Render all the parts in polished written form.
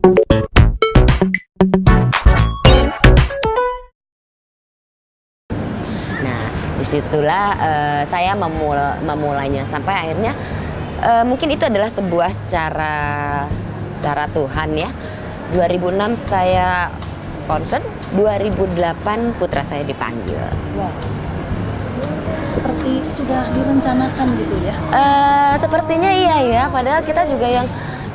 Nah, disitulah saya memulainya sampai akhirnya mungkin itu adalah sebuah cara Tuhan ya. 2006 saya konser, 2008 putra saya dipanggil. Wah, seperti sudah direncanakan gitu ya? Sepertinya iya ya, padahal kita juga yang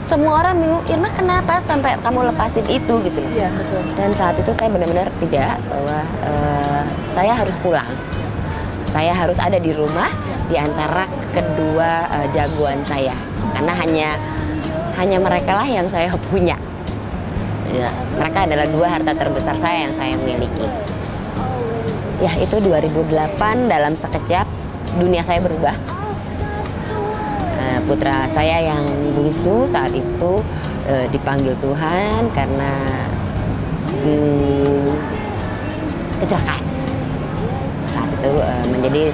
semua orang bingung, Irma kenapa sampai kamu lepasin itu gitu. Iya, betul. Dan saat itu saya benar-benar tidak, bahwa saya harus pulang. Saya harus ada di rumah di antara kedua jagoan saya. Karena hanya mereka lah yang saya punya. Ya, mereka adalah dua harta terbesar saya yang saya miliki. Ya, itu 2008 dalam sekejap dunia saya berubah. Putra saya yang bungsu saat itu dipanggil Tuhan karena kecelakaan. Saat itu menjadi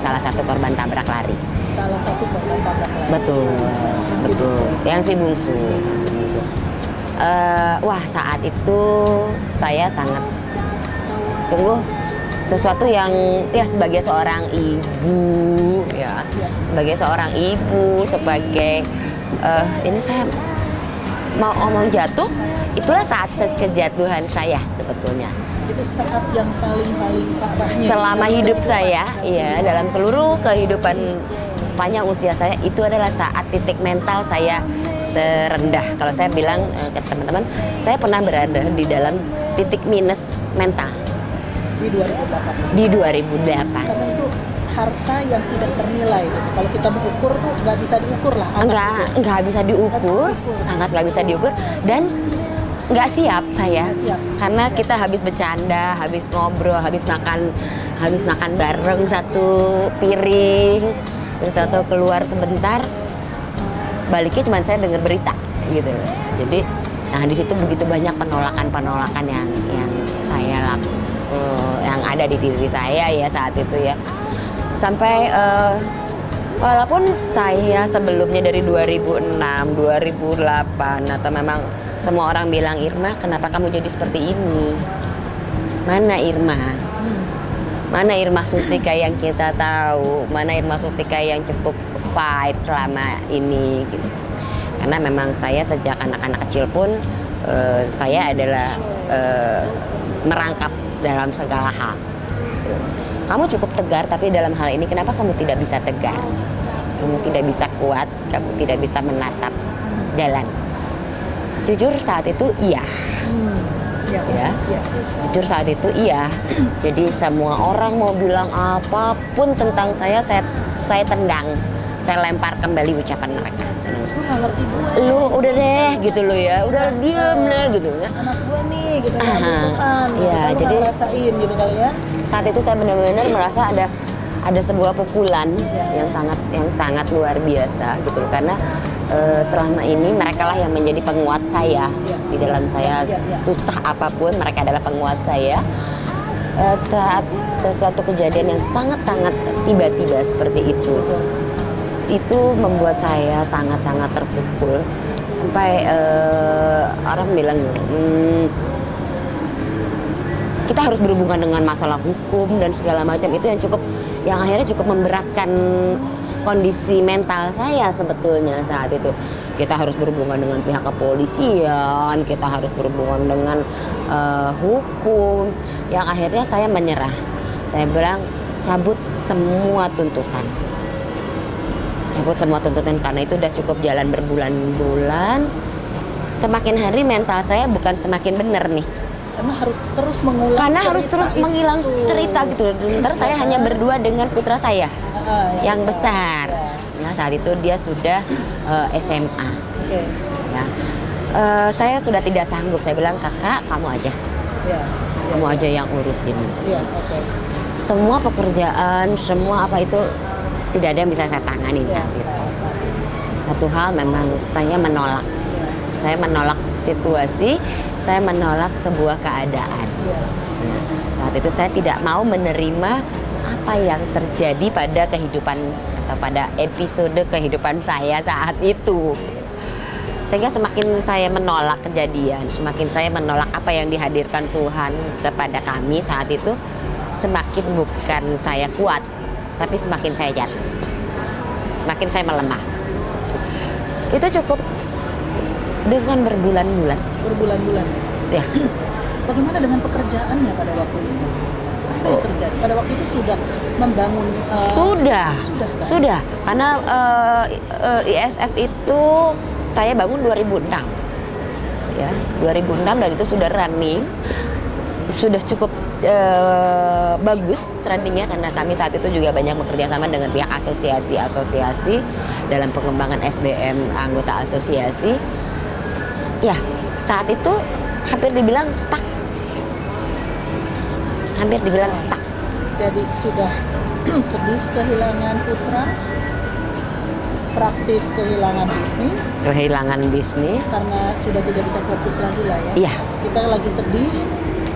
salah satu korban tabrak lari. Salah satu korban tabrak lari. Betul. Yang si bungsu. Wah, saat itu saya sangat sungguh sesuatu yang ya sebagai seorang ibu ya, sebagai seorang ibu, sebagai ini saya mau omong jatuh, itulah saat kejatuhan saya sebetulnya. Itu saat yang paling parahnya Selama hidup saya, ya dalam seluruh kehidupan sepanjang usia saya, itu adalah saat titik mental saya terendah. Kalau saya bilang ke teman-teman, saya pernah berada di dalam titik minus mental. Di 2008. Di 2008. Karena itu harta yang tidak ternilai gitu. Kalau kita mengukur tuh nggak bisa diukur lah. Enggak bisa diukur, sangat nggak bisa diukur, dan nggak siap saya. Nggak siap. Karena kita habis bercanda, habis ngobrol, habis makan bareng satu piring, terus atau keluar sebentar, baliknya cuma saya dengar berita gitu. Jadi, nah di situ begitu banyak penolakan yang saya lakukan. Yang ada di diri saya ya saat itu ya, sampai walaupun saya sebelumnya dari 2006, 2008 atau memang semua orang bilang, Irma kenapa kamu jadi seperti ini, mana Irma Sustika yang kita tahu, mana Irma Sustika yang cukup fight selama ini gitu. Karena memang saya sejak anak-anak kecil pun saya adalah merangkap dalam segala hal. Kamu cukup tegar, tapi dalam hal ini kenapa kamu tidak bisa tegar? Kamu tidak bisa kuat, kamu tidak bisa menatap jalan. Jujur saat itu iya. Ya. Jujur saat itu iya. Jadi semua orang mau bilang apapun tentang saya tendang. Saya lempar kembali ucapan mereka. Lu udah deh gitu lo ya, udah diem deh gitu ya. Anak gue nih gitu kan. Iya, jadi rasain gitu kali ya. Saat itu saya benar-benar merasa ada sebuah pukulan yang sangat luar biasa gitu loh. Karena selama ini mereka lah yang menjadi penguat saya di dalam saya susah apapun, mereka adalah penguat saya. Saat sesuatu kejadian yang sangat-sangat tiba-tiba seperti itu membuat saya sangat-sangat terpukul sampai orang bilang kita harus berhubungan dengan masalah hukum dan segala macam, itu yang akhirnya cukup memberatkan kondisi mental saya sebetulnya saat itu. Kita harus berhubungan dengan pihak kepolisian, kita harus berhubungan dengan hukum, yang akhirnya saya menyerah. Saya bilang cabut semua tuntutan karena itu udah cukup jalan berbulan-bulan. Semakin hari mental saya bukan semakin benar nih. Karena harus terus mengulang cerita gitu. Sementara saya hanya berdua dengan putra saya yang besar. Ya, saat itu dia sudah SMA. Okay. Ya. Saya sudah tidak sanggup. Saya bilang, kakak kamu aja. Kamu aja yang urusin. Okay. Semua pekerjaan, semua apa itu tidak ada yang bisa saya tangani saat itu. Satu hal memang saya menolak. Saya menolak situasi, saya menolak sebuah keadaan. Nah, saat itu saya tidak mau menerima apa yang terjadi pada kehidupan atau pada episode kehidupan saya saat itu. Sehingga semakin saya menolak kejadian, semakin saya menolak apa yang dihadirkan Tuhan kepada kami saat itu, semakin bukan saya kuat, tapi semakin saya jatuh, semakin saya melemah. Itu cukup dengan berbulan-bulan. Berbulan-bulan. Ya, Bagaimana dengan pekerjaannya pada waktu itu? Apa yang terjadi? Pada waktu itu sudah membangun sudah, kan? sudah. Karena ISF itu saya bangun 2006, ya 2006 dan itu sudah running, sudah cukup bagus runningnya karena kami saat itu juga banyak bekerja sama dengan pihak asosiasi dalam pengembangan SDM anggota asosiasi. Ya, saat itu hampir dibilang stuck. Jadi sudah sedih kehilangan putra, praktis kehilangan bisnis karena sudah tidak bisa fokus lagi lah ya. Iya. Kita lagi sedih,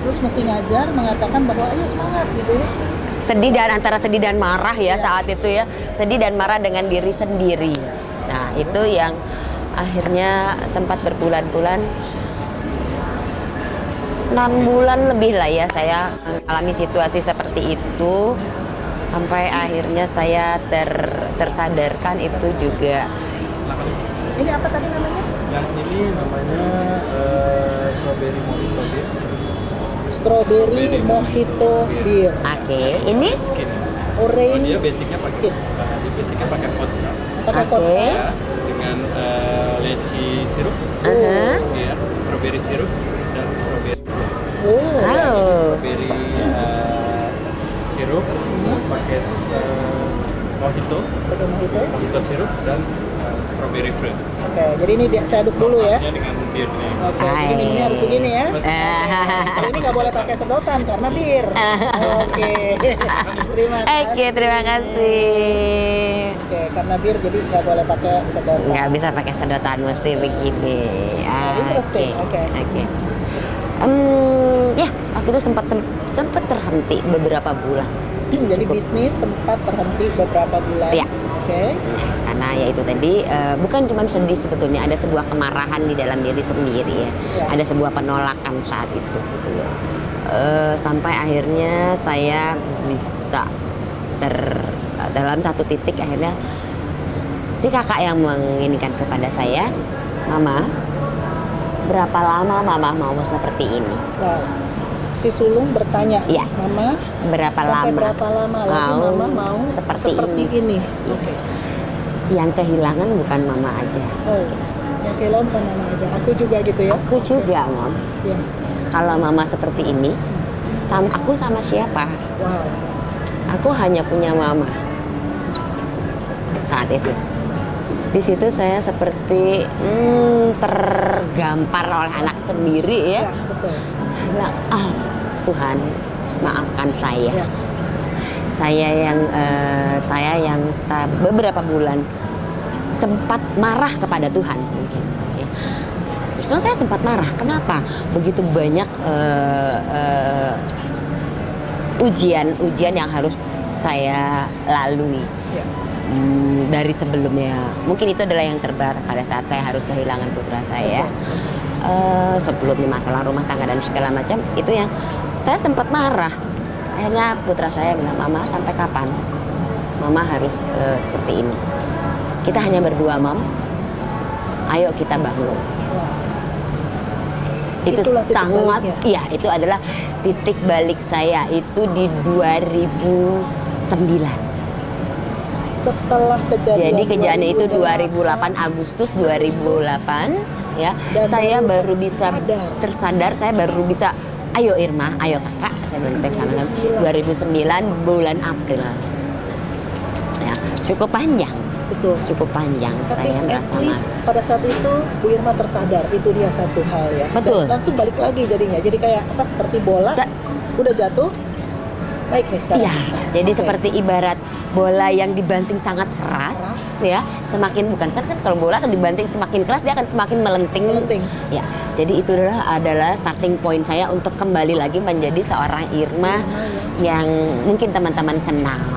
terus mesti ngajar mengatakan bahwa ayo semangat gitu ya. Sedih dan antara sedih dan marah ya saat itu ya, sedih dan marah dengan diri sendiri. Nah itu yang akhirnya sempat berbulan-bulan, 6 bulan lebih lah ya saya mengalami situasi seperti itu sampai akhirnya saya tersadarkan itu juga. Ini apa tadi namanya? Yang ini namanya strawberry mojito beer. Strawberry mojito beer. Oke, ini Skin. Orange. Dia basicnya pakai skin. dia basicnya pakai vodka. Pakai Oke. vodka. Ya, dengan leci sirup, ya, strawberry sirup dan strawberry Oh. Wow. sirup, pakai mojito, Pakai mojito. mojito sirup dan strawberry fruit. Oke, jadi ini saya aduk dulu ya. Ini dengan bir nih. Oke, jadi minumnya harus begini ya. Kalau ini nggak boleh pakai sedotan karena bir. Oke, terima kasih. Oke, terima kasih. Oke, karena bir jadi nggak boleh pakai sedotan. Nggak bisa pakai sedotan, mesti begini. Interesting, oke. Ya, waktu itu sempat terhenti beberapa bulan. Jadi Cukup. bisnis sempat terhenti beberapa bulan. Iya. Oke. Karena ya itu tadi bukan cuma sedih sebetulnya, ada sebuah kemarahan di dalam diri sendiri ya. Ya. Ada sebuah penolakan saat itu gitu loh. Sampai akhirnya saya bisa dalam satu titik akhirnya si kakak yang menginginkan kepada saya, Mama, berapa lama Mama mau seperti ini? Wow. Si sulung bertanya, Iya. Mama, Berapa sampai lama? berapa lama lagi Mama mau seperti ini? Oke. Yang kehilangan bukan Mama aja. Oh, yang kehilangan bukan Mama aja. Aku juga gitu ya. Aku juga, Mom. Iya. Kalau Mama seperti ini, aku sama siapa? Wow. Aku hanya punya Mama. Saat itu. Di situ saya seperti tergampar oleh anak sendiri ya. Ya, betul. Bilang, Tuhan, maafkan saya. Ya. Saya yang beberapa bulan sempat marah kepada Tuhan mungkin. Ya. Terus saya sempat marah. Kenapa? Begitu banyak ujian yang harus saya lalui. Ya. Dari sebelumnya. Mungkin itu adalah yang terberat pada saat saya harus kehilangan putra saya. Sebelumnya masalah rumah tangga dan segala macam, itu yang saya sempat marah. Akhirnya putra saya bilang, Mama sampai kapan? Mama harus seperti ini. Kita hanya berdua, Mam. Ayo kita bangun. Itu Itulah titik sangat, baliknya. iya itu adalah titik balik saya itu di 2009. Setelah kejadian. Jadi kejadian itu 2008. 2008 Agustus 2008 ya. Dan Saya baru bisa sadar. tersadar, saya baru bisa ayo Irma, ayo kakak, saya bilang sama 2009 bulan April. Ya, cukup panjang. Betul. Cukup panjang Tapi saya at merasa least pada saat itu Bu Irma tersadar, itu dia satu hal ya. Betul. Dan langsung balik lagi jadinya. Jadi kayak apa, seperti bola udah jatuh, baik nih sekarang. Iya, jadi Oke. seperti ibarat bola yang dibanting sangat keras, ya, semakin bukan kan kalau bola kan dibanting semakin keras dia akan semakin melenting. Melenting. Ya, jadi itu adalah starting point saya untuk kembali lagi menjadi seorang Irma yang mungkin teman-teman kenal,